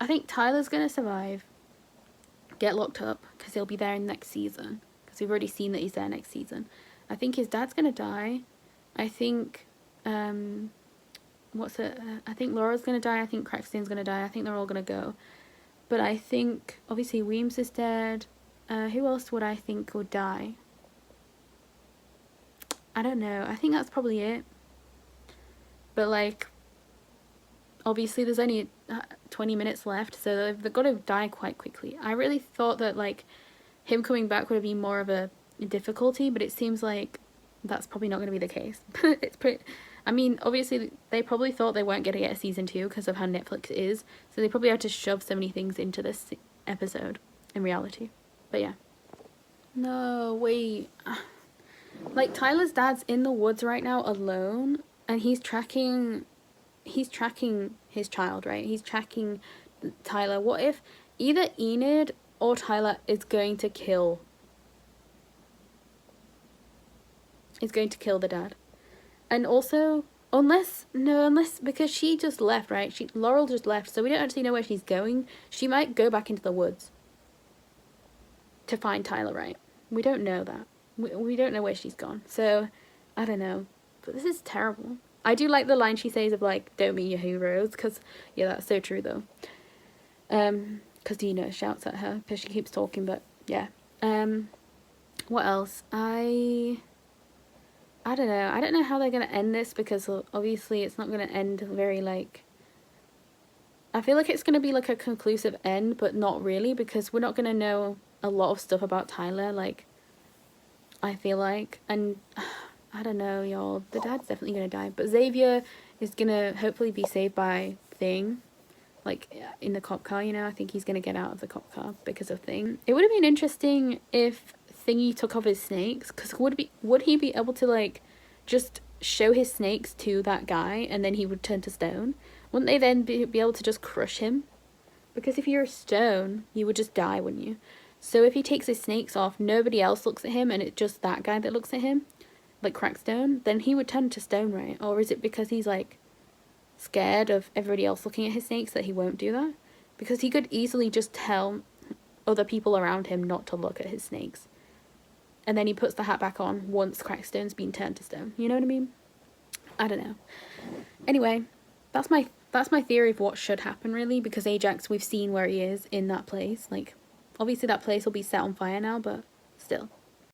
think Tyler's gonna survive, get locked up, because he'll be there in next season. Because we've already seen that he's there next season. I think his dad's gonna die. I think, I think Laura's gonna die. I think Crackstone's gonna die. I think they're all gonna go. But I think, obviously, Weems is dead. Who else would I think would die? I don't know. I think that's probably it. But, like, obviously there's only 20 minutes left, so they've got to die quite quickly. I really thought that, like, him coming back would be more of a difficulty, but it seems like that's probably not going to be the case. It's pretty... I mean, obviously, they probably thought they weren't going to get a season 2 because of how Netflix is, so they probably had to shove so many things into this episode, in reality. But yeah. No, wait. Like, Tyler's dad's in the woods right now alone, and he's tracking his child, right? He's tracking Tyler. What if either Enid or Tyler is going to kill the dad? And also, unless, because she just left, right? Laurel just left, so we don't actually know where she's going. She might go back into the woods to find Tyler, right? We don't know that. We don't know where she's gone. So, I don't know. But this is terrible. I do like the line she says of, like, don't meet your heroes, because, yeah, that's so true, though. Because Dina shouts at her, because she keeps talking, but, yeah. What else? I don't know. I don't know how they're going to end this, because obviously it's not going to end very, like... I feel like it's going to be, like, a conclusive end, but not really, because we're not going to know a lot of stuff about Tyler, like, I feel like. And, I don't know, y'all. The dad's definitely going to die. But Xavier is going to hopefully be saved by Thing, like, in the cop car, you know? I think he's going to get out of the cop car because of Thing. It would have been interesting if Thingy took off his snakes, because would he be able to, like, just show his snakes to that guy and then he would turn to stone? Wouldn't they then be able to just crush him? Because if you're a stone, you would just die, wouldn't you? So if he takes his snakes off, nobody else looks at him and it's just that guy that looks at him, like Crackstone, then he would turn to stone, right? Or is it because he's, like, scared of everybody else looking at his snakes that he won't do that? Because he could easily just tell other people around him not to look at his snakes. And then he puts the hat back on once Crackstone's been turned to stone. You know what I mean? I don't know. Anyway, that's my theory of what should happen, really, because Ajax, we've seen where he is in that place. Like, obviously that place will be set on fire now, but still.